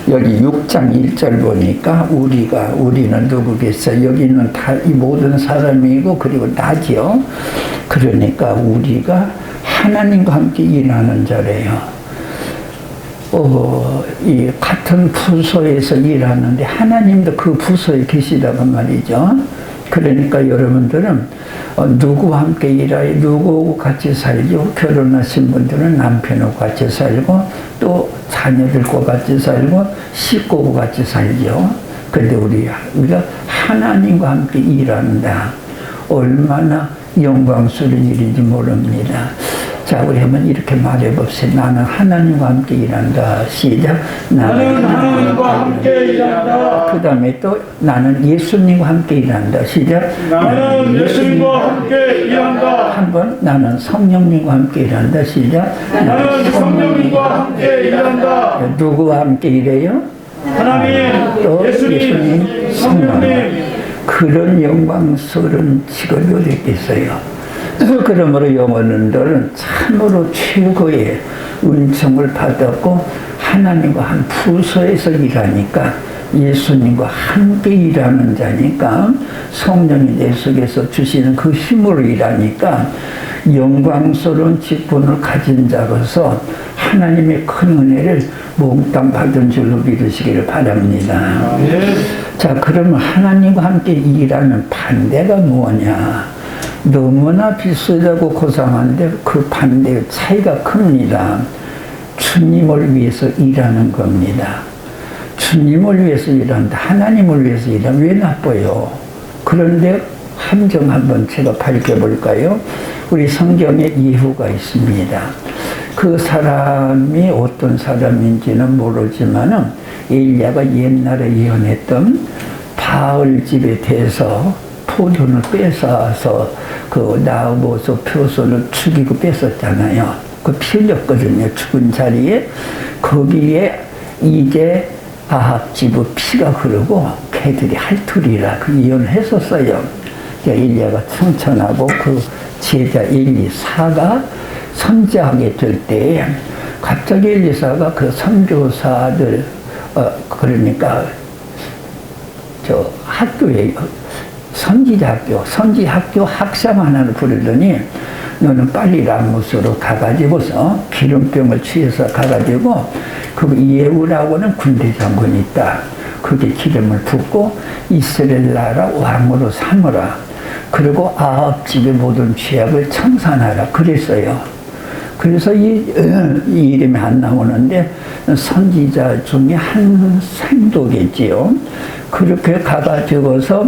여기 6장 1절 보니까 우리는 누구겠어요? 여기는 다 이 모든 사람이고 그리고 나죠. 그러니까 우리가 하나님과 함께 일하는 자래요. 이 같은 부서에서 일하는데 하나님도 그 부서에 계시다고 말이죠. 그러니까 여러분들은 누구와 함께 일하여 누구하고 같이 살죠. 결혼하신 분들은 남편하고 같이 살고 또 자녀들과 같이 살고 식구와 같이 살죠. 근데 우리가 하나님과 함께 일한다. 얼마나 영광스러운 일인지 모릅니다. 자, 우리 한번 이렇게 말해봅시다. 나는 하나님과 함께 일한다. 시작. 나는 하나님과 함께 일한다. 그 다음에 또 나는 예수님과 함께 일한다. 시작. 나는 예수님과 함께 일한다. 한번 나는 성령님과 함께 일한다. 시작. 나는 성령님과 함께 일한다. 누구와 함께 일해요? 하나님, 또 예수님, 성령님. 그런 영광스러운 직업이 어디 있겠어요? 그러므로 영혼들은 참으로 최고의 은총을 받았고 하나님과 한 부서에서 일하니까 예수님과 함께 일하는 자니까 성령이 내 속에서 주시는 그 힘으로 일하니까 영광스러운 직분을 가진 자로서 하나님의 큰 은혜를 몽땅 받은 줄로 믿으시기를 바랍니다. 자, 그러면 하나님과 함께 일하는 반대가 뭐냐? 너무나 비슷하고 고상한데 그 반대의 차이가 큽니다. 주님을 위해서 일하는 겁니다. 주님을 위해서 일한다. 하나님을 위해서 일하면 왜 나빠요? 그런데 함정 한번 제가 밝혀볼까요? 우리 성경에 이유가 있습니다. 그 사람이 어떤 사람인지는 모르지만은 엘리야가 옛날에 예언했던 바알 집에 대해서 포도를 뺏어서 그 나무서 표소를 죽이고 뺏었잖아요. 그 피 흘렸거든요. 죽은 자리에. 거기에 이제 아합 집의 피가 흐르고 걔들이 핥으리라 그 예언을 했었어요. 엘리야가 청천하고 그 제자 엘리사가 선지하게 될 때에 갑자기 엘리사가 그 선교사들 그러니까 저 학교에 선지 학교 학생 하나를 부르더니 너는 빨리 라모스로 가가지고서 기름병을 취해서 가가지고 그 예후라고는 군대 장군이 있다. 그게 기름을 붓고 이스라엘 나라 왕으로 삼으라. 그리고 아합 집의 모든 죄악을 청산하라. 그랬어요. 그래서 이 이름이 안 나오는데 선지자 중에 한 생도겠지요. 그렇게 가가지고서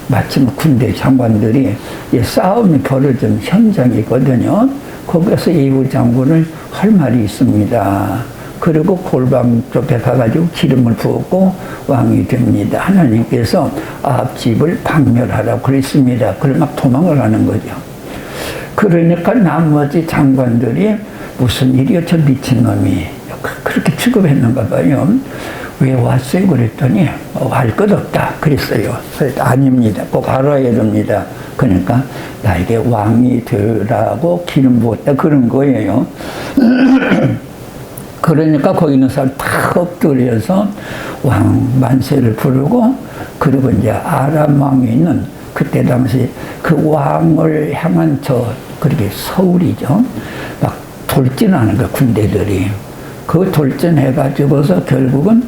마침 군대 장관들이 싸움이 벌어진 현장이거든요. 거기서 예후 장군을 할 말이 있습니다. 그리고 골방 쪽에 가가지고 기름을 부었고 왕이 됩니다. 하나님께서 아합 집을 박멸하라고 그랬습니다. 그걸 막 도망을 하는 거죠. 그러니까 나머지 장관들이 무슨 일이요? 저 미친놈이 그렇게 취급했는가 봐요. 왜 왔어요? 그랬더니 할 것 없다 그랬어요. 아닙니다. 꼭 알아야 됩니다. 그러니까 나에게 왕이 되라고 기름 부었다 그런 거예요. 그러니까 거기 있는 사람 다 엎드려서 왕 만세를 부르고 그리고 이제 아람 왕이 있는 그때 당시 그 왕을 향한 그렇게 서울이죠. 막 돌진하는 거 군대들이. 그 돌진해가지고서 결국은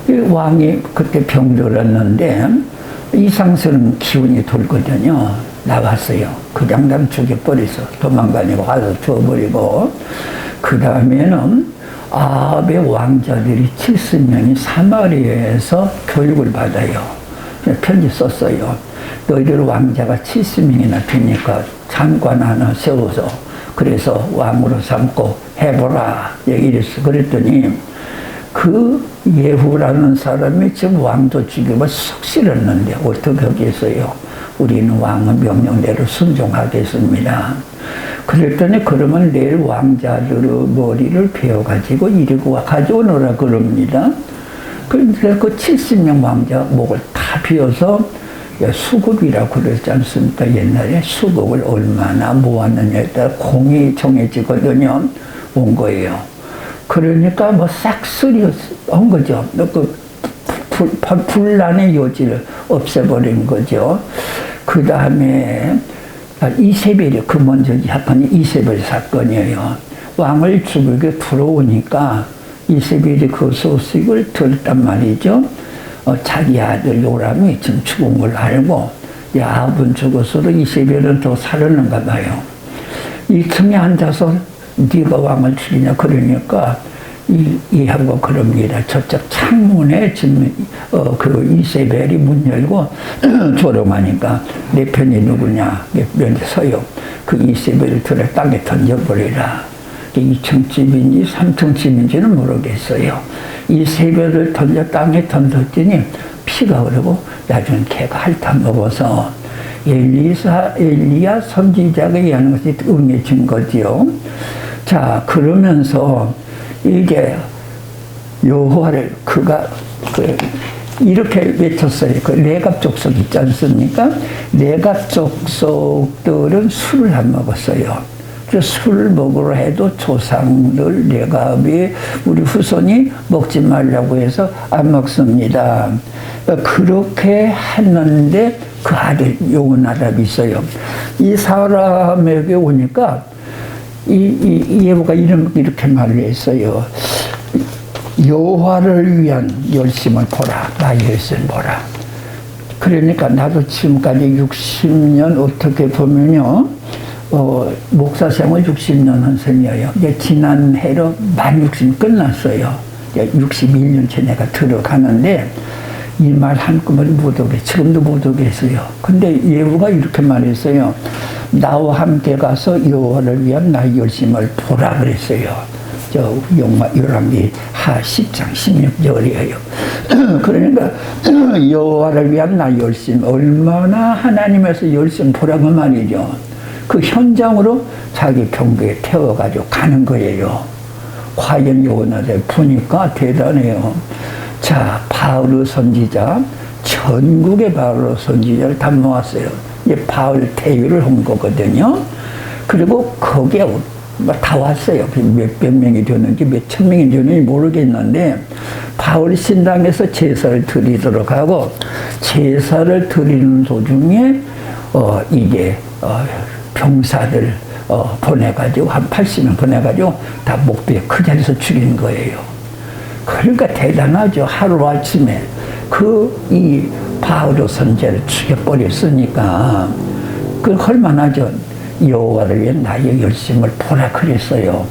이 왕이 그때 병들었는데 이상스러운 기운이 돌거든요. 나왔어요. 그냥 남 죽여버려서 도망다니고 가서 죽어버리고 그 다음에는 아합의 왕자들이 70명이 사마리아에서 교육을 받아요. 편지 썼어요. 너희들 왕자가 70명이나 되니까 장관 하나 세워서 그래서 왕으로 삼고 해보라. 이랬어. 그랬더니 그 예후라는 사람이 지금 왕도 죽이고 속 싫었는데 어떻게 하겠어요? 우리는 왕의 명령대로 순종하겠습니다. 그랬더니 그러면 내일 왕자들의 머리를 베어가지고 이리고 가져오너라 그럽니다. 그런데 그 70명 왕자 목을 다 베어서 수급이라고 그러지 않습니까? 옛날에 수급을 얼마나 모았느냐에 따라 공이 정해지거든요. 온 거예요. 그러니까 뭐 싹쓸이 한 거죠. 그 분란의 요지를 없애버린 거죠. 그 다음에 이세벨이 그 먼저 사건이 이세벨 사건이에요. 왕을 죽이게 들어오니까 이세벨이 그 소식을 들었단 말이죠. 자기 아들 요람이 지금 죽은 걸 알고 야합은 죽었어도 이세벨은 더 살았는가 봐요. 2층에 앉아서 네가 왕을 죽이냐 그러니까 이하고 그럽니다. 저쪽 창문에 지금 그 이세벨이 문 열고 조롱하니까 내 편이 누구냐 내 편이 서요. 그 이세벨을 들어 땅에 던져버리라. 2층 집인지 3층 집인지는 모르겠어요. 이세벨을 던져 땅에 던졌더니 피가 흐르고 나중에 걔가 핥아먹어서 엘리야 선지자가 얘기하는 것이 응해진 거지요. 자, 그러면서 이게 여호와를 그가 이렇게 외쳤어요. 그 레갑 족속 있지 않습니까? 레갑 족속들은 술을 안 먹었어요. 술을 먹으러 해도 조상들 레갑이 우리 후손이 먹지 말라고 해서 안 먹습니다. 그렇게 했는데 그 아들 요나답이 있어요. 이 사람에게 오니까 이 예후가 이렇게 말을 했어요. 여호와를 위한 열심을 보라. 나의 열심을 보라. 그러니까 나도 지금까지 60년 어떻게 보면요. 목사 생활 60년 한 셈이에요. 지난 해로 만 60년 끝났어요. 61년째 내가 들어가는데 이 말 한꺼번에 못 오게, 지금도 못 오게 했어요. 근데 예후가 이렇게 말했어요. 나와 함께 가서 여호와를 위한 나의 열심을 보라 그랬어요. 요람기 하 10장 16절이에요. 그러니까 여호와를 위한 나의 열심, 얼마나 하나님에서 열심 보라고 말이죠. 그 현장으로 자기 경배에 태워가지고 가는 거예요. 과연 요나를 보니까 대단해요. 자, 바울 선지자, 전국의 바울 선지자를 다 모았어요. 이제 바울 대유를 한 거거든요. 그리고 거기에 다 왔어요. 몇백 명이 되는지 몇천 명이 되는지 모르겠는데 바울 신당에서 제사를 드리도록 하고 제사를 드리는 도중에 이게 병사들 보내가지고 한 80명 보내가지고 다 목베 그 자리에서 죽인 거예요. 그러니까 대단하죠. 하루아침에 이 바울 선지자를 죽여버렸으니까 그 할만하죠. 여호와를 위해 나의 열심을 보라 그랬어요.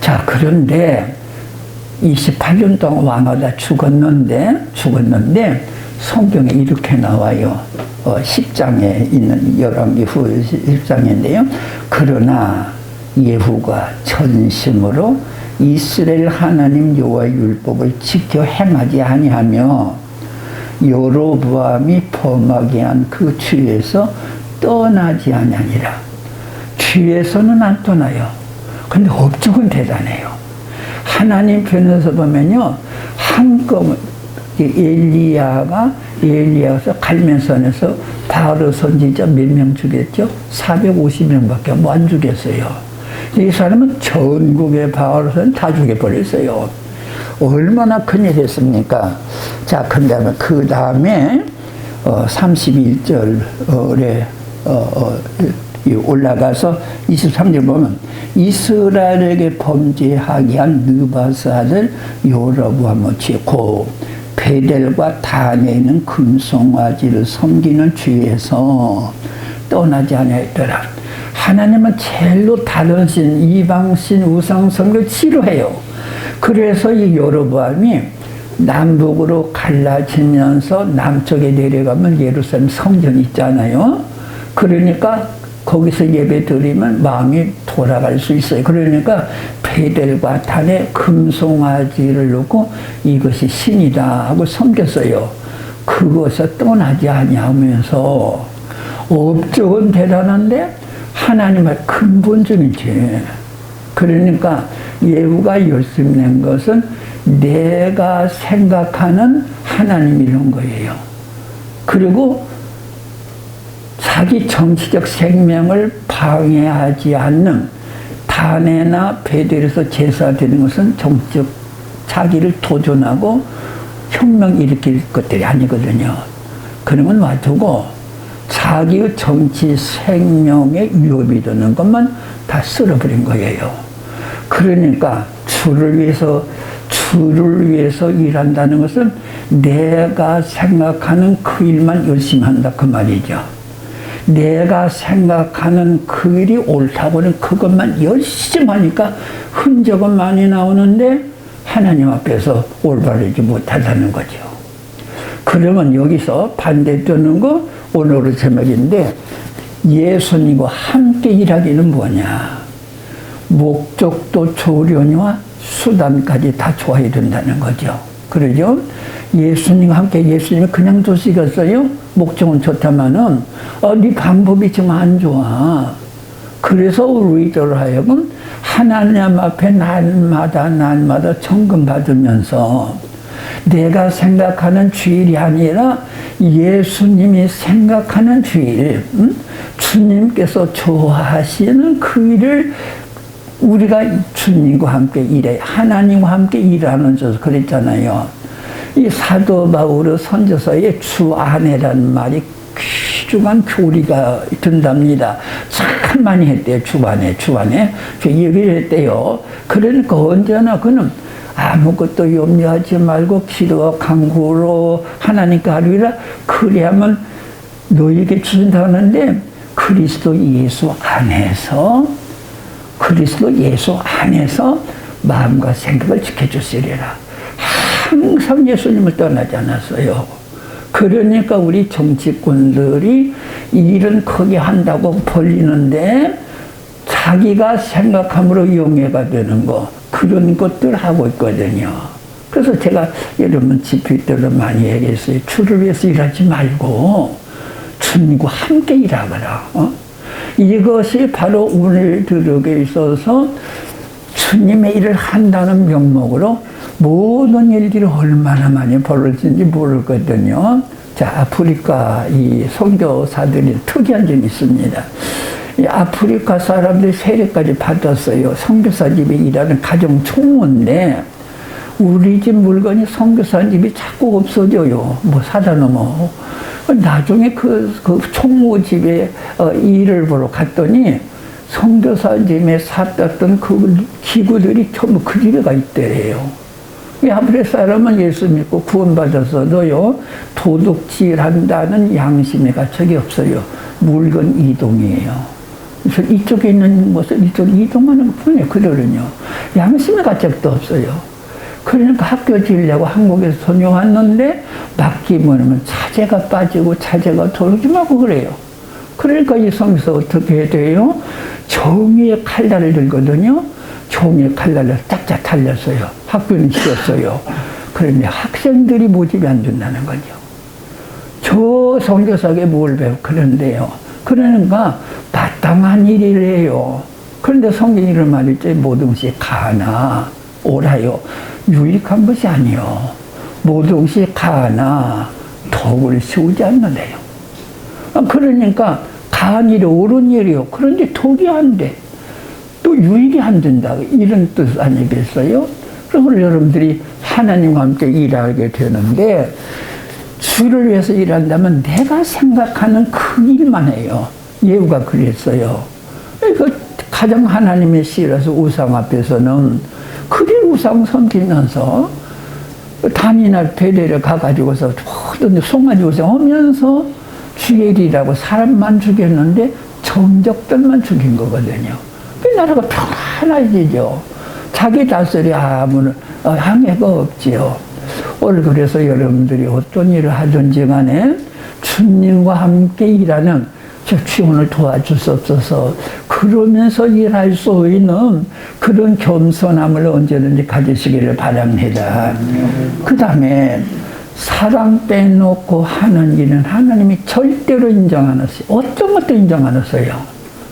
자, 그런데 28년 동안 왕하다 죽었는데 성경에 이렇게 나와요. 10장에 있는 열왕기 후 10장인데요. 그러나 예후가 전심으로 이스라엘 하나님 여호와의 율법을 지켜 행하지 아니하며 여로보암이 범하게 한 그 죄에서 떠나지 아니하니라. 죄에서는 안 떠나요. 근데 업적은 대단해요. 하나님 편에서 보면요, 한꺼번에 엘리야서 갈멜산에서 바울 선지자 몇 명 죽였죠? 450명밖에 안 죽였어요. 이 사람은 전국의 바울 선 다 죽여버렸어요. 얼마나 큰일 했습니까? 자, 그 다음에 31절에 올라가서 23절 보면 이스라엘에게 범죄하게 한 느바스 아들 여로보암을 고 베델과 단에 있는 금송아지를 섬기는 죄에서 떠나지 아니하였더라. 하나님은 제일로 다른 신, 이방신, 우상성을 싫어해요. 그래서 이 여로보암이 남북으로 갈라지면서 남쪽에 내려가면 예루살렘 성전 있잖아요. 그러니까 거기서 예배 드리면 마음이 돌아갈 수 있어요. 그러니까 베델과 단에 금송아지를 놓고 이것이 신이다 하고 섬겼어요. 그것을 떠나지 아니하면서 업적은 대단한데 하나님의 근본적인 죄. 그러니까 예후가 열심히 낸 것은 내가 생각하는 하나님 이런 거예요. 그리고 자기 정치적 생명을 방해하지 않는 가내나 베델에서 제사드리는 것은 정적 자기를 도전하고 혁명 일으킬 것들이 아니거든요. 그런 건 놔두고 자기의 정치 생명에 위협이 되는 것만 다 쓸어버린 거예요. 그러니까 주를 위해서 일한다는 것은 내가 생각하는 그 일만 열심히 한다 그 말이죠. 내가 생각하는 그 일이 옳다고는 그것만 열심히 하니까 흔적은 많이 나오는데 하나님 앞에서 올바르지 못하다는 거죠. 그러면 여기서 반대되는 거 오늘의 제목인데, 예수님과 함께 일하기는 뭐냐? 목적도 조련이와 수단까지 다 좋아야 된다는 거죠. 그러죠? 예수님과 함께, 예수님이 그냥 두시겠어요? 목적은 좋다마는 네 방법이 좀 안 좋아. 그래서 우리들 하여금 하나님 앞에 날마다 천금 받으면서 내가 생각하는 주일이 아니라 예수님이 생각하는 주일, 주님께서 좋아하시는 그 일을 우리가 주님과 함께 일해, 하나님과 함께 일하는 줄 그랬잖아요. 이 사도 바울의 선저서에 주 안에라는 말이 귀중한 교리가 든답니다. 참 많이 했대요. 주 안에 그 얘기를 했대요. 그러니까 언제나 그는 아무것도 염려하지 말고 기도와 간구로 하나님께 하리라. 그래야만 너에게 주신다 하는데, 그리스도 예수 안에서 마음과 생각을 지켜주시리라. 항상 예수님을 떠나지 않았어요. 그러니까 우리 정치권들이 일은 크게 한다고 벌리는데 자기가 생각함으로 용해가 되는 거, 그런 것들 하고 있거든요. 그래서 제가 여러분 집회 때도 많이 얘기했어요. 주를 위해서 일하지 말고 주님과 함께 일하거라. 이것이 바로 우리들에게 있어서 주님의 일을 한다는 명목으로 모든 일들이 얼마나 많이 벌어진지 모르거든요. 자, 아프리카 이 선교사들이 특이한 점이 있습니다. 이 아프리카 사람들이 세례까지 받았어요. 선교사 집에 일하는 가정 총무인데, 우리 집 물건이 선교사 집이 자꾸 없어져요. 뭐 사다 놓으면. 나중에 그 총무 집에 일을 보러 갔더니 선교사 집에 샀던 그 기구들이 전부 그 집에 가 있대요. 이 아프리카 사람은 예수 믿고 구원받았어도요, 도둑질한다는 양심의 가책이 없어요. 물건 이동이에요. 그래서 이쪽에 있는 것을 이쪽으로 이동하는 것 뿐이에요. 그들은요. 양심의 가책도 없어요. 그러니까 학교 지으려고 한국에서 손녀 왔는데 맡기면 차제가 빠지고 차제가 돌아오고 그래요. 그러니까 이 성에서 어떻게 해야 돼요? 정의의 칼날을 들거든요. 종이의 칼날을 짝짝 달렸어요. 학교는 지었어요. 그런데 학생들이 모집이 안 된다는 거죠. 저 선교사에게 뭘 배워? 그런데요. 그러니까 마땅한 일이래요. 그런데 성경이 이런 말이 있죠. 모든 것이 가나 옳아요. 유익한 것이 아니요. 모든 것이 가나 덕을 세우지 않는데요. 그러니까 가한 일이 옳은 일이요. 그런데 덕이 안 돼. 또 유익이 안 된다. 이런 뜻 아니겠어요? 그래서 여러분들이 하나님과 함께 일하게 되는데, 주를 위해서 일한다면 내가 생각하는 그 일만 해요. 예후가 그랬어요. 그 가장 하나님의 씨라서 우상 앞에서는 그게 우상 섬기면서 단이날 베델에 가가지고서 모든 송아지 우상 하면서 주엘이라고 사람만 죽였는데 정적들만 죽인 거거든요. 그 나라가 평안해지죠. 자기 다스리 아무런 항해가 없지요. 오늘 그래서 여러분들이 어떤 일을 하든지 간에 주님과 함께 일하는 주원을 도와주옵소서. 그러면서 일할 수 있는 그런 겸손함을 언제든지 가지시기를 바랍니다. 그 다음에 사랑 빼놓고 하는 일은 하나님이 절대로 인정 안 하세요. 어떤 것도 인정 안 하세요.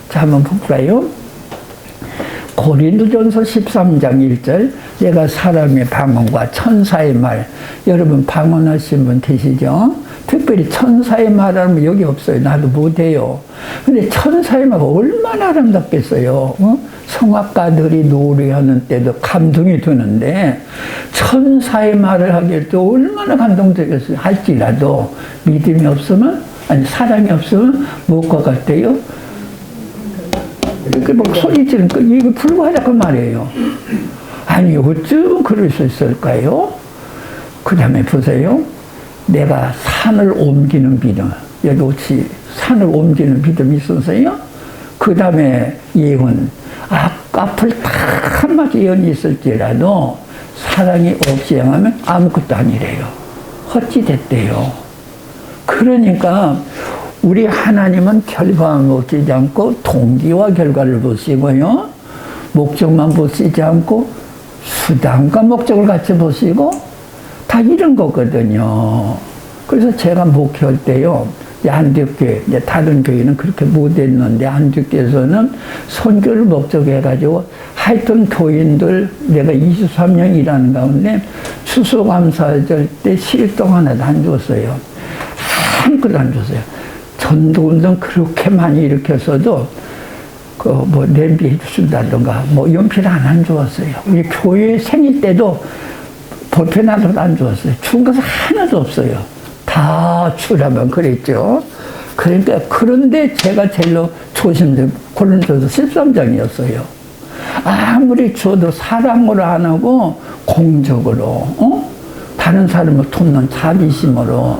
자, 한번 볼까요? 고린도전서 13장 1절, 내가 사람의 방언과 천사의 말, 여러분 방언하신 분 계시죠? 특별히 천사의 말하면 여기 없어요. 나도 못해요. 근데 천사의 말이 얼마나 아름답겠어요. 성악가들이 노래하는 때도 감동이 드는데 천사의 말을 하기에도 얼마나 감동되겠어요. 할지라도 믿음이 없으면, 아니 사랑이 없으면 무엇과 같아요? 이렇게 막 소리 지르는 거, 이거 불가하다고 말이에요. 아니 어쩌면 그럴 수 있을까요? 그 다음에 보세요. 내가 산을 옮기는 믿음, 여기 혹시 산을 옮기는 믿음이 있었어요? 그 다음에 예언, 앞을 다 한마디 예언이 있을지라도 사랑이 없이 행하면 아무것도 아니래요. 헛짓했대요. 그러니까 우리 하나님은 결과만 보시지 않고 동기와 결과를 보시고요. 목적만 보시지 않고 수단과 목적을 같이 보시고 다 이런 거거든요. 그래서 제가 목회할 때요. 안디옥교회, 다른 교회는 그렇게 못했는데 안디옥교회에서는 선교를 목적해가지고 하여튼 교인들 내가 23년 일하는 가운데 추수감사절 때 실동 하나도 안 줬어요. 아무것도 안 줬어요. 전도운동 그렇게 많이 일으켰어도 냄비 해준다던가 연필 안 주었어요. 우리 교회 생일 때도 볼펜 하나도 안 주었어요. 준 것은 하나도 없어요. 다 주라면 그랬죠. 그러니까 그런데 제가 제일로 조심스럽게 고린도서 13장이었어요. 아무리 줘도 사랑으로 안 하고 공적으로 다른 사람을 돕는 자비심으로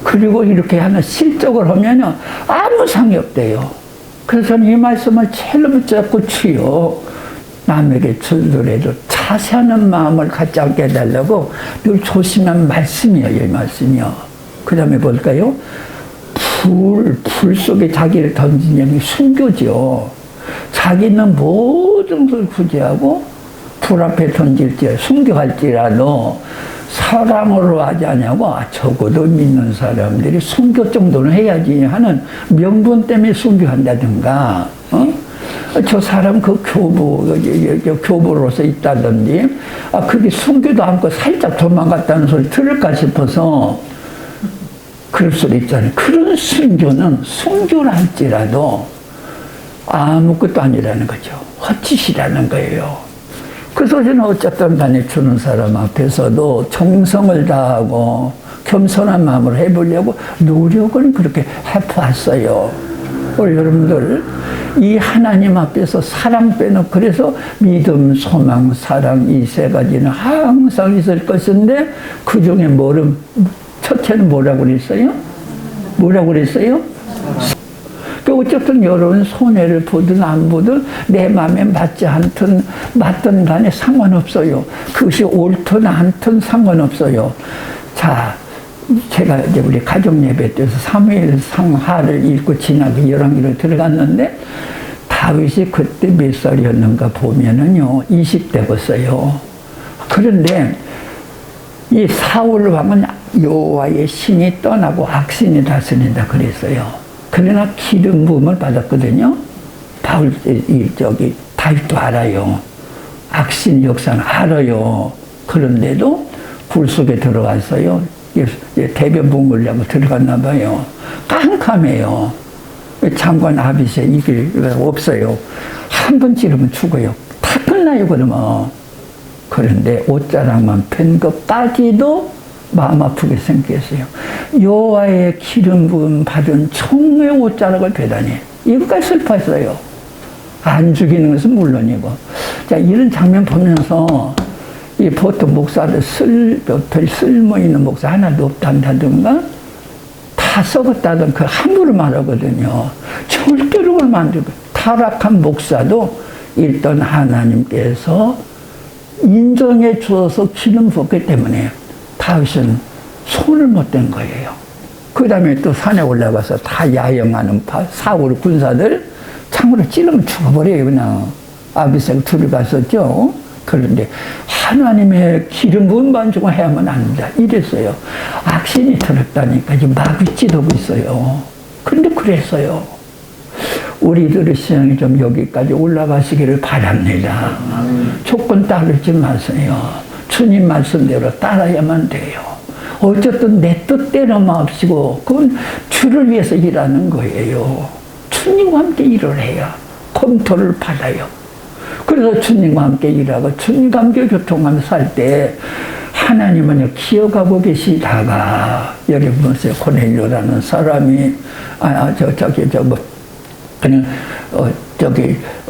그리고 이렇게 하는 실적을 하면 아무 상이 없대요. 그래서 이 말씀을 제일로 붙잡고 주여 남에게 주더라도 자세하는 마음을 갖지 않게 해달라고 늘 조심한 말씀이에요. 이 말씀이요. 그 다음에 볼까요? 불 속에 자기를 던진 영이 순교죠. 자기는 모든 걸 구제하고 불 앞에 던질지 순교할지라도 사랑으로 하지 않냐고 적어도 믿는 사람들이 순교 정도는 해야지 하는 명분 때문에 순교한다든가 저 사람 그 교부로서 있다든지 그게 순교도 않고 살짝 도망갔다는 소리 들을까 싶어서 그럴 수도 있잖아요. 그런 순교는 순교를 할지라도 아무것도 아니라는 거죠. 헛짓이라는 거예요. 그래서 저는 어쨌든 간에 주는 사람 앞에서도 정성을 다하고 겸손한 마음으로 해보려고 노력을 그렇게 해봤어요. 우리 여러분들 이 하나님 앞에서 사랑 빼놓고 그래서 믿음, 소망, 사랑 이 세 가지는 항상 있을 것인데 그 중에 첫째는 뭐라고 그랬어요? 뭐라고 그랬어요? 어쨌든 여러분 손해를 보든 안 보든 내 마음에 맞지 않든 맞든 간에 상관없어요. 그것이 옳든 않든 상관없어요. 자, 제가 이제 우리 가족 예배 때에서 사무엘 상하를 읽고 지나고 열왕기로 들어갔는데 다윗이 그때 몇 살이었는가 보면은요 20대였어요. 그런데 이 사울 왕은 여호와의 신이 떠나고 악신이 다스린다 그랬어요. 그러나 기름 부음을 받았거든요. 다윗도 알아요. 악신 역사는 알아요. 그런데도 굴 속에 들어갔어요. 대변 부으려고 들어갔나 봐요. 깜깜해요. 장관 아비세 이길 없어요. 한 번 찌르면 죽어요. 다 끝나요 그러면. 그런데 옷자락만 pen 것까지도 마음 아프게 생겼어요. 여호와의 기름 부음 받은 총의 옷자락을 베다니 이것까지 슬펐어요. 안 죽이는 것은 물론이고. 자, 이런 장면 보면서 이 보통 목사들 별 쓸모 있는 목사 하나도 없단다든가 다 썩었다든 그 함부로 말하거든요. 절대로 그러면 안 되고 타락한 목사도 일단 하나님께서 인정해 주어서 기름 부었기 때문에 다윗은 손을 못 댄 거예요. 그 다음에 또 산에 올라가서 다 야영하는 사울 군사들 창으로 찌르면 죽어버려요. 그냥 아비새가 들어갔었죠. 그런데 하나님의 기름 부은 반죽을 해야만 합니다. 이랬어요. 악신이 들었다니까 지금 마귀 찌르고 있어요. 근데 그랬어요. 우리들의 신앙이 좀 여기까지 올라가시기를 바랍니다. 조건 따르지 마세요. 주님 말씀대로 따라야만 돼요. 어쨌든 내 뜻대로 마옵시고 그건 주를 위해서 일하는 거예요. 주님과 함께 일을 해야 검토를 받아요. 그래서 주님과 함께 일하고 주님과 함께 교통하면서 살 때 하나님은 기억하고 계시다가 여러분 보세요. 고넬료라는 사람이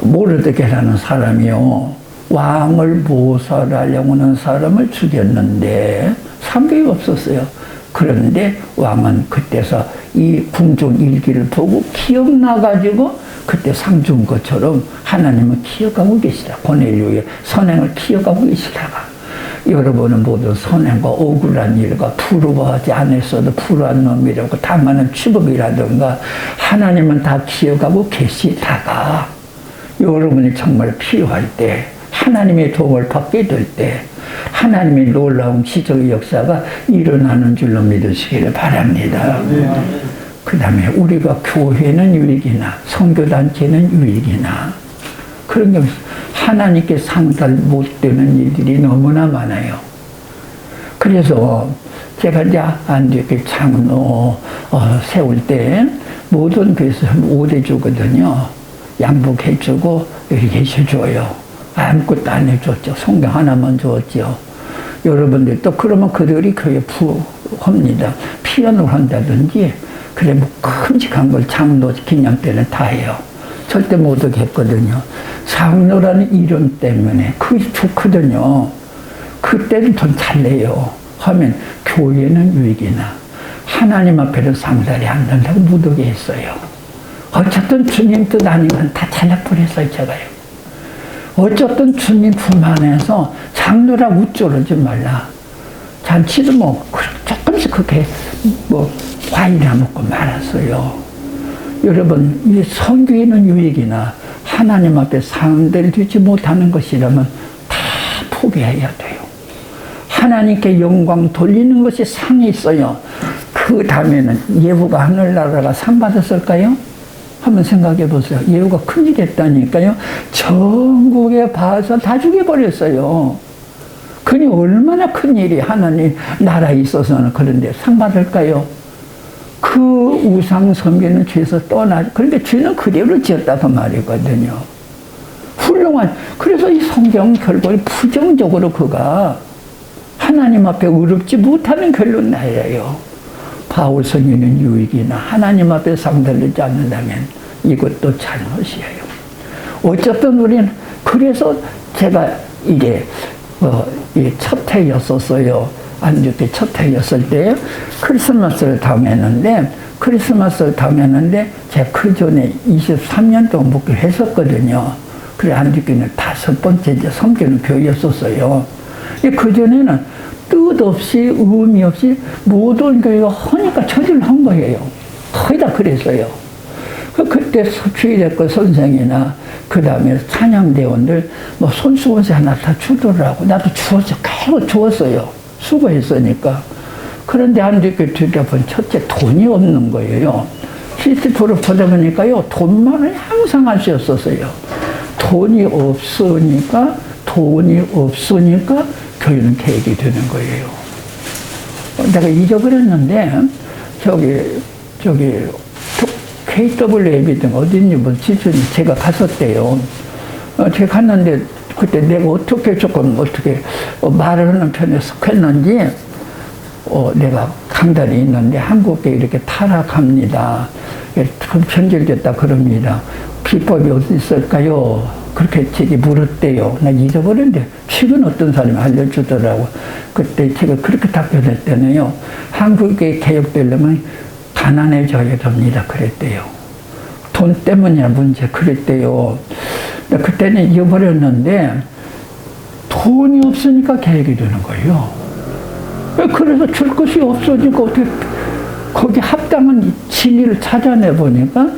모르드게라는 사람이요. 왕을 모살하려고 하는 사람을 죽였는데 상관이 없었어요. 그런데 왕은 그때서 이 궁중 일기를 보고 기억나가지고 그때 상 준 것처럼 하나님은 기억하고 계시다. 고넬료의 선행을 기억하고 계시다가 여러분은 모두 선행과 억울한 일과 부러워하지 않았어도 불우한 놈이라고 당하는 추복이라든가 하나님은 다 기억하고 계시다가 여러분이 정말 필요할 때 하나님의 도움을 받게 될 때 하나님의 놀라운 기적의 역사가 일어나는 줄로 믿으시기를 바랍니다. 그 다음에 우리가 교회는 유익이나 선교단체는 유익이나 그런 게 하나님께 상달 못 되는 일들이 너무나 많아요. 그래서 제가 이제 안디옥 장로 세울 때 모든 교회에서 5대 주거든요. 양복해주고 이렇게 해줘요. 아무것도 안 해줬죠. 성경 하나만 줬죠. 여러분들 또 그러면 그들이 교회 부합니다. 피아노를 한다든지 그래 뭐 큼직한 걸 장로 기념 때는 다 해요. 절대 못 오게 했거든요. 장로라는 이름 때문에 그게 좋거든요. 그때는 돈 잘 내요. 하면 교회는 유익이나 하나님 앞에는 상달이 안 된다고 못 오게 했어요. 어쨌든 주님 뜻 아니면 다 잘라버렸어요. 제가요. 어쨌든 주님 품 안에서 장로라 우쭐하지 말라. 잔치도 뭐 조금씩 그렇게 뭐 과일이나 먹고 말았어요. 여러분 이 선교에는 유익이나 하나님 앞에 상대를 두지 못하는 것이라면 다 포기해야 돼요. 하나님께 영광 돌리는 것이 상이 있어요. 그 다음에는 예후가 하늘나라가 상 받았을까요? 한번 생각해 보세요. 예후가 큰일 했다니까요. 전국에 봐서 다 죽여버렸어요. 그니 얼마나 큰일이 하나님 나라에 있어서는 그런데 상 받을까요? 그 우상 섬기는 죄에서 그러니까 죄는 그대로 지었다 그 말이거든요. 훌륭한, 그래서 이 성경 결국에 부정적으로 그가 하나님 앞에 의롭지 못하는 결론 나요. 바울 선생님은 유익이나 하나님 앞에 상달리지 않는다면 이것도 잘못이에요. 어쨌든 우리는 그래서 제가 이게 첫 해였었어요. 안디옥 첫 해였을 때 크리스마스를 당했는데 제가 그 전에 23년 동안 목회를 했었거든요. 그래 안디옥에는 5번째 이제 섬기는 교회였었어요. 그 전에는 뜻없이 의미 없이 모든 교회가 하니까 저질을 한 거예요. 거의 다 그랬어요. 그때 주일학교 선생이나 그 다음에 찬양대원들 뭐 손수건세 하나 다 주더라고. 나도 주웠어. 계속 주웠어요. 수고했으니까. 그런데 안디옥 들여다본 첫째 돈이 없는 거예요. 히스토리를 보다 보니까요. 돈만을 항상 하셨었어요. 돈이 없으니까 교회는 계획이 되는 거예요. 내가 잊어버렸는데 저기 KWAB 등 어딘지 뭐 지순이 제가 갔었대요. 제가 갔는데 그때 내가 어떻게 말을 하는 편에 속했는지 내가 강단이 있는데 한국에 이렇게 타락합니다. 변질됐다 그럽니다. 비법이 어디 있을까요? 그렇게 제게 물었대요. 나 잊어버렸는데 최근 어떤 사람이 알려주더라고. 그때 제가 그렇게 답변했더니요. 한국에 개혁되려면 가난해져야 됩니다. 그랬대요. 돈 때문이야 문제 그랬대요. 그때는 잊어버렸는데 돈이 없으니까 개혁이 되는 거예요. 그래서 줄 것이 없으니까 어떻게 거기 합당한 진리를 찾아내 보니까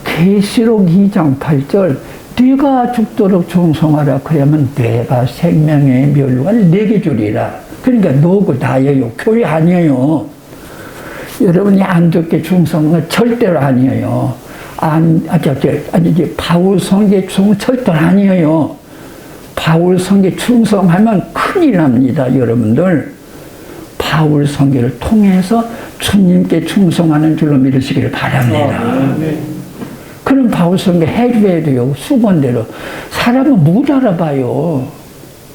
계시록 2장 8절 네가 죽도록 충성하라 그러면 내가 생명의 멸류관을 내게 주리라. 그러니까 너고 나예요. 교회 아니에요. 여러분이 안 듣게 충성은 절대로 아니에요. 바울 성계 충성 절대로 아니에요. 바울 성계 충성하면 큰일 납니다. 여러분들 바울 성계를 통해서 주님께 충성하는 줄로 믿으시기를 바랍니다. 그런 바울성경 해줘야 수건대로. 사람은 못 알아봐요.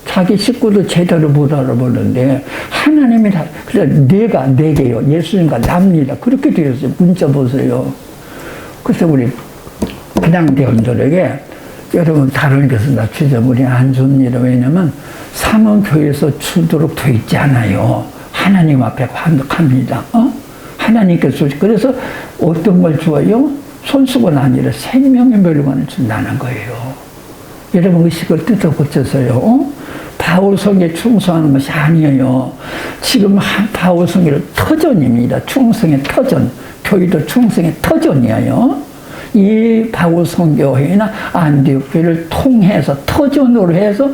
자기 식구도 제대로 못 알아보는데 하나님이 다. 그래서 내가 내게요. 예수님과 납니다. 그렇게 되었어요. 문자 보세요. 그래서 우리 그냥대원들에게 여러분 다른 것은 다 주저무리 안 줍니다. 왜냐면 상은 교회에서 주도록 돼 있지 않아요. 하나님 앞에 감독합니다. 하나님께서. 그래서 어떤 걸 주어요? 손수건 아니라 생명의 멸관을 준다는 거예요. 여러분 의식을 뜯어 고쳐서요. 바울성에 충성하는 것이 아니에요. 지금 바울성의 터전입니다. 충성의 터전. 교회도 충성의 터전이에요. 이 바울성교회나 안디옥교회를 통해서 터전으로 해서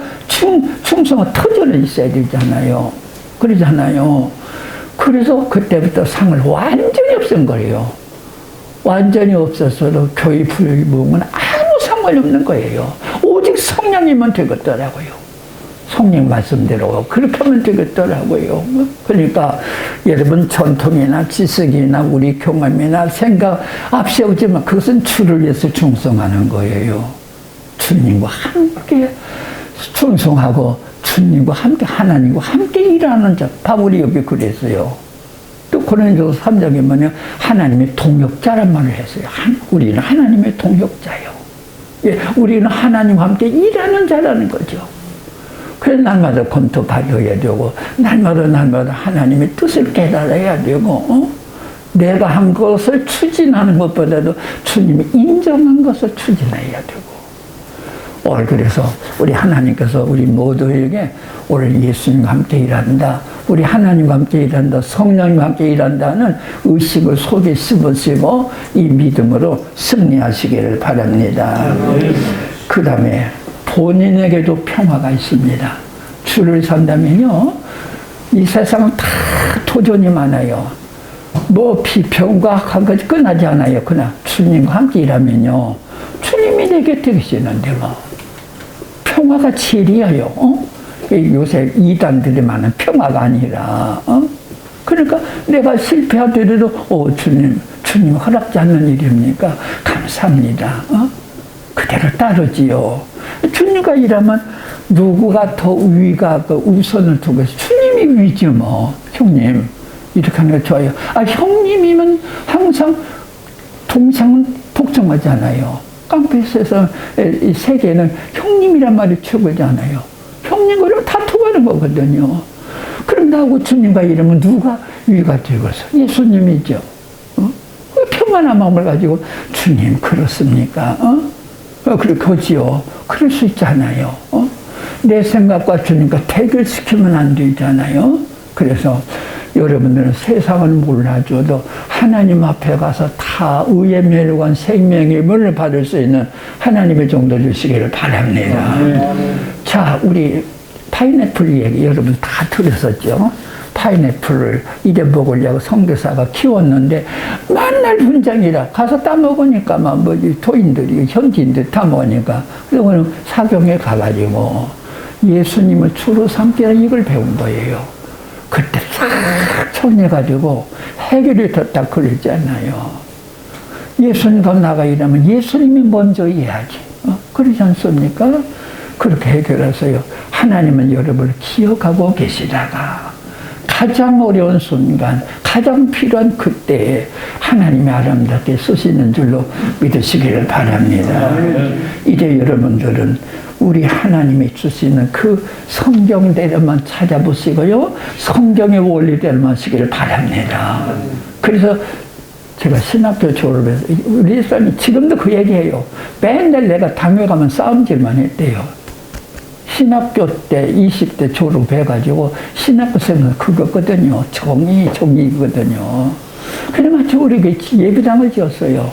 충성의 터전이 있어야 되잖아요. 그러잖아요. 그래서 그때부터 상을 완전히 없앤 거예요. 완전히 없었어도 교회 불복은 아무 상관이 없는 거예요. 오직 성령이면 되겠더라고요. 성령 말씀대로 그렇게 하면 되겠더라고요. 그러니까 여러분 전통이나 지식이나 우리 경험이나 생각 앞세우지만 그것은 주를 위해서 충성하는 거예요. 주님과 함께 충성하고 주님과 함께 하나님과 함께 일하는 자. 바울이 여기 그랬어요. 또 고린도서 3장에 뭐냐 하나님의 동역자란 말을 했어요. 우리는 하나님의 동역자요. 예, 우리는 하나님과 함께 일하는 자라는 거죠. 그래서 날마다 검토 받아야 되고 날마다 하나님의 뜻을 깨달아야 되고 내가 한 것을 추진하는 것보다도 주님이 인정한 것을 추진해야 되고 그래서 우리 하나님께서 우리 모두에게 오늘 예수님과 함께 일한다. 우리 하나님과 함께 일한다. 성령님과 함께 일한다는 의식을 속에 심으시고 이 믿음으로 승리하시기를 바랍니다. 그 다음에 본인에게도 평화가 있습니다. 주를 산다면요. 이 세상은 다 도전이 많아요. 뭐 비평과 한 가지 끝나지 않아요. 그러나 주님과 함께 일하면요. 주님이 내 곁에 계시는데 뭐. 평화가 진리예요. 요새 이단들이 많은 평화가 아니라. 그러니까 내가 실패하더라도 주님 허락지 않는 일입니까? 감사합니다. 그대로 따르지요. 주님과 일하면 누구가 더 위가 우선을 두고 주님이 위지 뭐. 형님 이렇게 하는 거 좋아요. 형님이면 항상 동상은 복종하잖아요. 깡패에서 이 세계는 형님이란 말이 최고잖아요. 형님 그러면 다투하는 거거든요. 그럼 나하고 주님과 이러면 누가 위가 되고서 예수님이죠. 평안한 마음을 가지고 주님 그렇습니까? 그렇지요. 그럴 수 있잖아요. 내 생각과 주님과 대결시키면 안 되잖아요. 그래서 여러분들은 세상을 몰라줘도 하나님 앞에 가서 다 의의 멸관 생명의 문을 받을 수 있는 하나님의 정도 주시기를 바랍니다. 자, 우리 파인애플 얘기 여러분 다 들으셨죠? 파인애플을 이래 먹으려고 선교사가 키웠는데 맨날 분장이라 가서 따먹으니까 막 도인들이 현지인들 따먹으니까 그래서 사경에 가가지고 예수님을 주로 삼기라 이걸 배운 거예요. 그때 싹 정리해가지고 해결이 됐다 그러지 않나요? 예수님과 나가 일하면 예수님이 먼저 해야지. 그러지 않습니까? 그렇게 해결해서요. 하나님은 여러분을 기억하고 계시다가 가장 어려운 순간, 가장 필요한 그때에 하나님이 아름답게 쓰시는 줄로 믿으시기를 바랍니다. 이제 여러분들은 우리 하나님이 주시는 그 성경대로만 찾아보시고요. 성경의 원리대로만 하시기를 바랍니다. 그래서 제가 신학교 졸업해서 우리 사람이 지금도 그 얘기해요. 맨날 내가 당회 가면 싸움질만 했대요. 신학교 때 20대 졸업해가지고 신학교 생은 그거거든요. 정의거든요. 그래가지고 우리 예배당을 지었어요.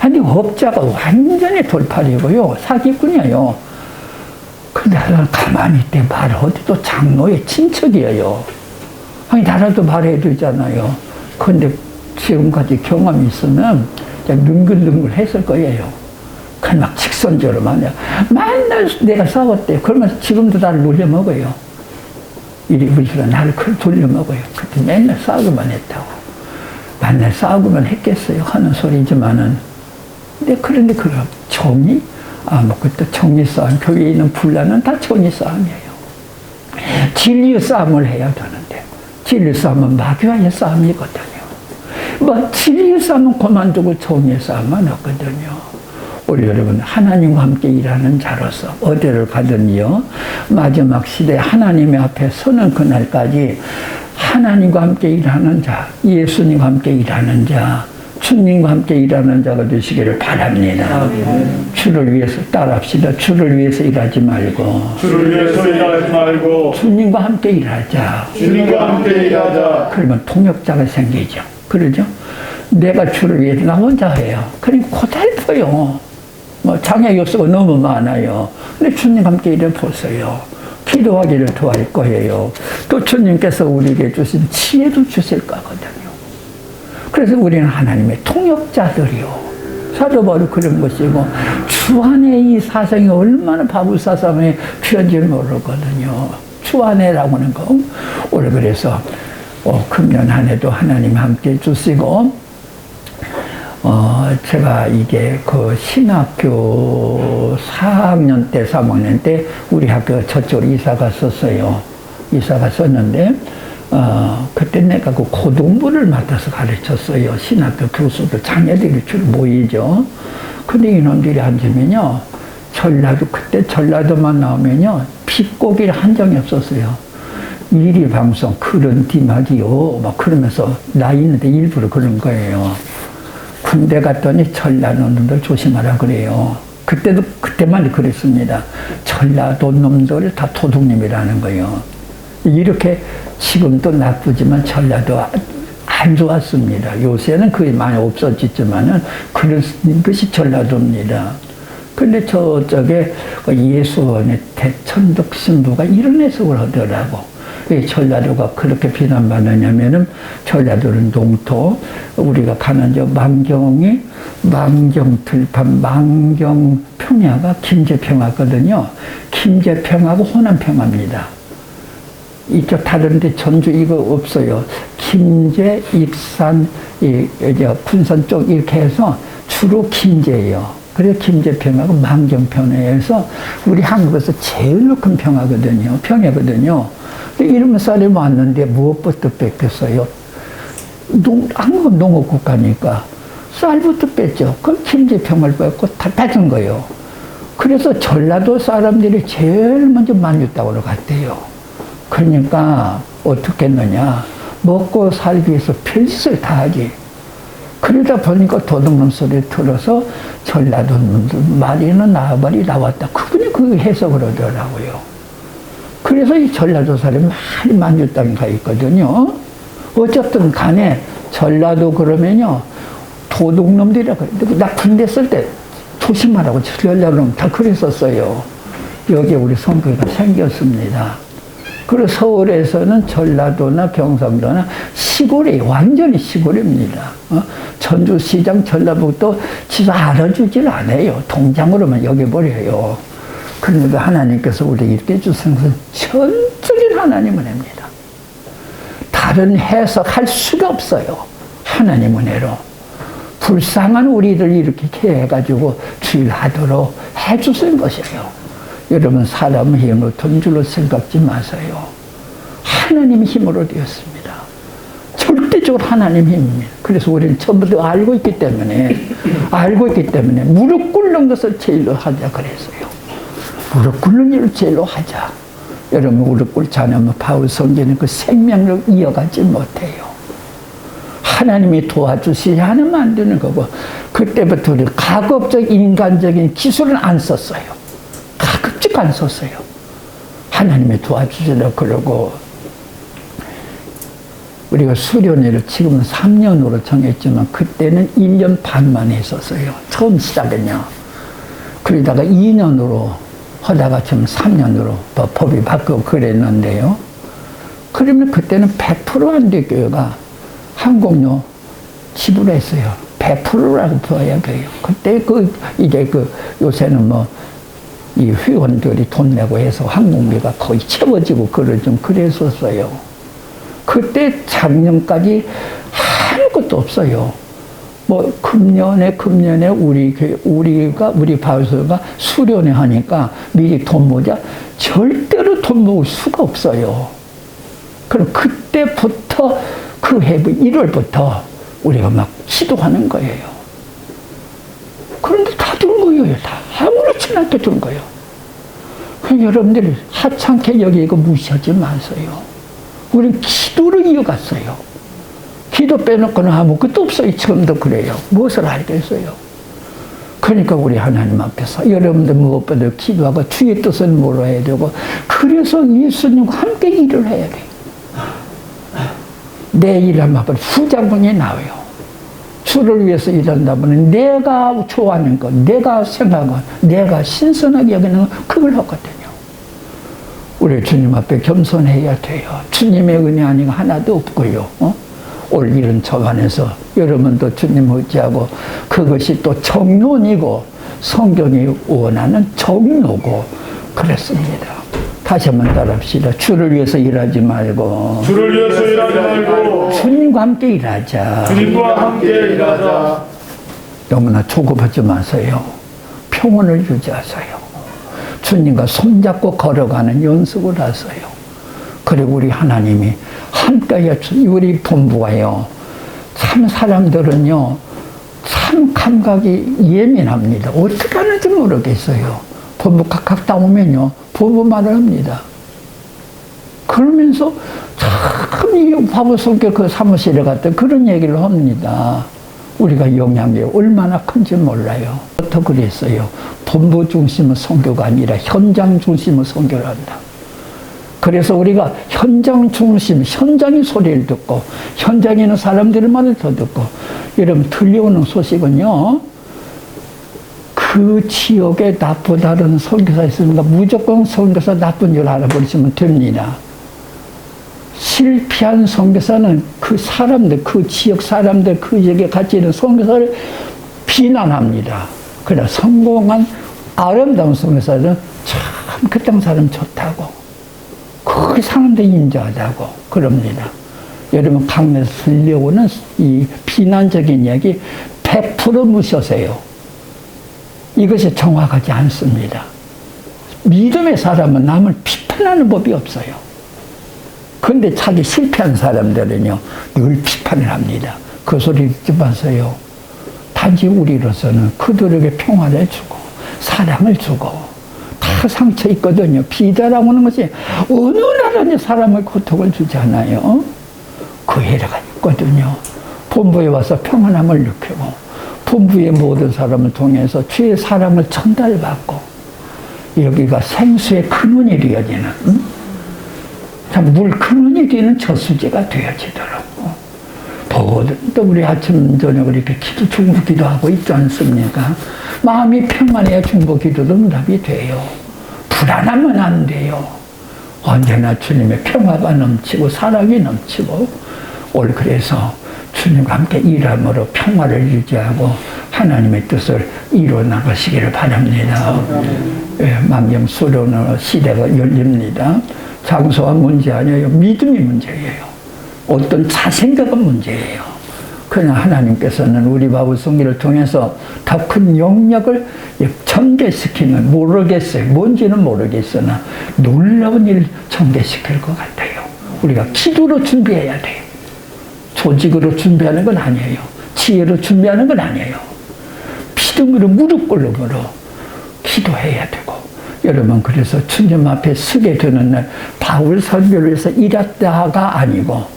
아니 업자가 완전히 돌팔이고요. 사기꾼이에요. 근데 나는 가만히 있대 말 어디도 장로의 친척이에요. 아니 나라도 말해야 되잖아요. 근데 지금까지 경험이 있으면 능글능글 했을 거예요. 그냥 막 직선적으로 맨날 내가 싸웠대. 그러면서 지금도 나를 놀려먹어요. 이리 우리가 나를 돌려먹어요. 그때 맨날 싸우기만 했다고. 맨날 싸우기만 했겠어요. 하는 소리지만은 그런데 그럼 정의? 그것도 정의 싸움. 교회에 있는 분란은 다 정의 싸움이에요. 진리의 싸움을 해야 되는데, 진리의 싸움은 마귀와의 싸움이거든요. 진리의 싸움은 그만두고 정의의 싸움은 없거든요. 우리 여러분, 하나님과 함께 일하는 자로서 어디를 가든요, 마지막 시대 하나님의 앞에 서는 그날까지 하나님과 함께 일하는 자, 예수님과 함께 일하는 자, 주님과 함께 일하는 자가 되시기를 바랍니다. 주를 위해서 따라합시다. 주를 위해서 일하지 말고, 주를 위해서 일하지 말고 주님과 함께 일하자. 주님과 함께 일하자. 그러면 통역자가 생기죠. 그러죠? 내가 주를 위해서 나 혼자 해요. 그러니까 고달퍼요. 장애 요소가 너무 많아요. 근데 주님과 함께 일해 보세요. 기도하기를 도와줄 거예요. 또 주님께서 우리에게 주신 지혜도 주실 거거든요. 그래서 우리는 하나님의 통역자들이요. 사도 바울이 그런 것이고, 주 안에 이 사상이 얼마나 바불사삼에 귀한지 모르거든요. 주 안에라고 하는 거. 오늘 그래서 금년 한 해도 하나님 함께 해주시고, 제가 이게 신학교 4학년 때, 3학년 때 우리 학교 저쪽으로 이사 갔었어요. 이사 갔었는데, 그때 내가 고등부를 맡아서 가르쳤어요. 신학교 교수들, 자녀들이 주로 모이죠. 근데 이놈들이 앉으면요, 그때 전라도만 나오면요, 빗고기를 한정이 없었어요. 일이 방송, 그런 디막이요. 그러면서 나이 있는데 일부러 그런 거예요. 군대 갔더니 전라도 놈들 조심하라 그래요. 그때만 그랬습니다. 전라도 놈들을 다 도둑님이라는 거예요. 이렇게 지금도 나쁘지만 전라도 안 좋았습니다. 요새는 그게 많이 없어졌지만은 그런 것이 전라도입니다. 근데 저쪽에 예수원의 대천덕 신부가 이런 해석을 하더라고. 왜 전라도가 그렇게 비난받느냐면은, 전라도는 농토, 우리가 가는 망경들판, 망경평야가 김제평야거든요. 김제평야하고 호남평야입니다. 이쪽 다른데 전주 이거 없어요. 김제, 익산, 군산 쪽 이렇게 해서 주로 김제예요. 그래서 김제평야하고 망경평야에서 우리 한국에서 제일 큰 평야거든요. 근데 이러면 쌀이 왔는데 무엇부터 뺏겼어요? 한국 농업 국가니까 쌀부터 뺐죠. 그럼 김제평야를 뺏고 다 뺏은 거예요. 그래서 전라도 사람들이 제일 먼저 만유땅으로 갔대요. 그러니까 어떻게 했느냐, 먹고 살기 위해서 별짓을 다 하지. 그러다 보니까 도둑놈 소리 들어서 전라도 놈들 말이는 나발이 나왔다. 그분이 그 해석을 하더라고요. 그래서 이 전라도 사람이 많이 만주 땅에 가 있거든요. 어쨌든 간에 전라도 그러면요, 도둑놈들이라 그래. 나 군대 쓸 때 조심하라고 전라도는 다 그랬었어요. 여기에 우리 성교회가 생겼습니다. 그리고 서울에서는 전라도나 경상도나 시골이 완전히 시골입니다. 전주시장, 전라북도 지도 알아주질 않아요. 동장으로만 여겨버려요. 그러니까 하나님께서 우리에게 이렇게 해주신 것은 전적인 하나님 은혜입니다. 다른 해석할 수가 없어요. 하나님 은혜로. 불쌍한 우리를 이렇게 해가지고 주일하도록 해주신 것이에요. 여러분, 사람 힘으로 돈 줄로 생각지 마세요. 하나님 힘으로 되었습니다. 절대적으로 하나님 힘입니다. 그래서 우리는 전부 다 알고 있기 때문에 무릎 꿇는 것을 제일로 하자 그랬어요. 무릎 꿇는 일을 제일로 하자. 여러분, 무릎 꿇지 않으면 바울 성경은 그 생명을 이어가지 못해요. 하나님이 도와주시지 않으면 안 되는 거고, 그때부터 우리 가급적 인간적인 기술은 안 썼어요. 가급적 안 썼어요. 하나님이 도와주시려고 그러고, 우리가 수련회를 지금은 3년으로 정했지만 그때는 1년 반만 했었어요. 처음 시작은요. 그러다가 2년으로 하다가 지금 3년으로 법이 바뀌고 그랬는데요. 그러면 그때는 100% 안대교회가 항공료 지불했어요. 100%라고 봐야 돼요. 그때 이제 요새는 이 회원들이 돈 내고 해서 항공비가 거의 채워지고 좀 그랬었어요. 그때 작년까지 아무것도 없어요. 뭐 금년에 우리 바울서가 수련회 하니까 미리 돈 모자 절대로 돈 모을 수가 없어요. 그럼 그때부터 그 해부 1월부터 우리가 막 기도하는 거예요. 그런데 다 든 거예요. 다 아무렇지나 않게 든 거예요. 여러분들이 하찮게 여기고 무시하지 마세요. 우리는 기도로 이어갔어요. 기도 빼놓고는 아무것도 없어요. 지금도 그래요. 무엇을 알겠어요? 그러니까 우리 하나님 앞에서 여러분들 무엇보다 기도하고 주의 뜻을 물어야 되고, 그래서 예수님과 함께 일을 해야 돼요. 내 일하면 후장군이 나와요. 주를 위해서 일한다면 내가 좋아하는 것, 내가 생각하는 것, 내가 신선하게 여기는 것, 그걸 하거든요. 우리 주님 앞에 겸손해야 돼요. 주님의 은혜 아니고 하나도 없고요. 올 일은 저 안에서 여러분도 주님 의지하고, 그것이 또 정론이고 성경이 원하는 정로고 그렇습니다. 다시 한번 따라합시다. 주를 위해서 일하지 말고 주를 위해서 일하지 말고 주님과 함께 일하자. 주님과 함께 일하자. 너무나 조급하지 마세요. 평온을 유지하세요. 주님과 손잡고 걸어가는 연습을 하세요. 그리고 우리 하나님이 함께 우리 본부가요, 참 사람들은요 참 감각이 예민합니다. 어떻게 하는지 모르겠어요. 본부 각각 나오면요 본부 말을 합니다. 그러면서 참 이 바보스럽게 그 사무실에 갔다 그런 얘기를 합니다. 우리가 영향이 얼마나 큰지 몰라요. 더 그랬어요. 본부 중심의 선교가 아니라 현장 중심의 선교를 한다. 그래서 우리가 현장 중심, 현장의 소리를 듣고 현장에 있는 사람들의 말을 더 듣고, 여러분 들려오는 소식은요, 그 지역에 나쁘다는 선교사 있으니까 무조건 선교사 나쁜 줄 알아버리시면 됩니다. 실패한 선교사는 그 사람들, 그 지역 사람들, 그 지역에 같이 있는 선교사를 비난합니다. 그러나 성공한 아름다운 선교사는 참 그 땅 사람 좋다고, 그 사람들이 인정하자고 그럽니다. 여러분 강에서 들려오는 이 비난적인 이야기 100% 무시하세요. 이것이 정확하지 않습니다. 믿음의 사람은 남을 비판하는 법이 없어요. 그런데 자기 실패한 사람들은요 늘 비판을 합니다. 그 소리 듣지 마세요. 단지 우리로서는 그들에게 평화를 주고 사랑을 주고, 다 상처 있거든요. 비자라고 하는 것이 어느 나라는 사람의 고통을 주지 않아요. 그 해례가 있거든요. 본부에 와서 평안함을 느끼고, 본부의 모든 사람을 통해서 주의 사랑을 전달받고, 여기가 생수의 근원이 되어지는, 참 물 근원이 되는 저수지가 되어지더라고. 또 우리 아침 저녁 이렇게 중보 기도하고 있지 않습니까? 마음이 평안해야 중보 기도도 응답이 돼요. 불안하면 안 돼요. 언제나 주님의 평화가 넘치고 사랑이 넘치고, 올 그래서 주님과 함께 일함으로 평화를 유지하고 하나님의 뜻을 이루어 나가시기를 바랍니다. 만경 수련의 시대가 열립니다. 장소가 문제 아니에요. 믿음이 문제예요. 어떤 자생각은 문제예요. 그러나 하나님께서는 우리 바울성기를 통해서 더 큰 영역을 전개시키는, 모르겠어요. 뭔지는 모르겠으나 놀라운 일을 전개시킬 것 같아요. 우리가 기도로 준비해야 돼요. 조직으로 준비하는 건 아니에요. 지혜로 준비하는 건 아니에요. 믿음으로 무릎 꿇음으로 기도해야 되고, 여러분 그래서 주님 앞에 서게 되는 날 바울 선교를 위해서 일했다가 아니고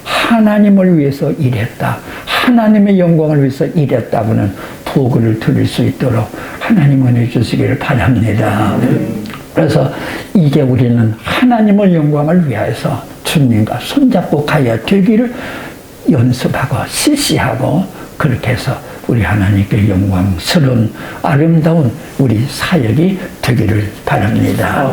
하나님을 위해서 일했다, 하나님의 영광을 위해서 일했다고는 보고를 드릴 수 있도록 하나님 은혜 주시기를 바랍니다. 그래서 이제 우리는 하나님의 영광을 위해서 주님과 손잡고 가야 되기를 연습하고 실시하고, 그렇게 해서 우리 하나님께 영광스러운 아름다운 우리 사역이 되기를 바랍니다.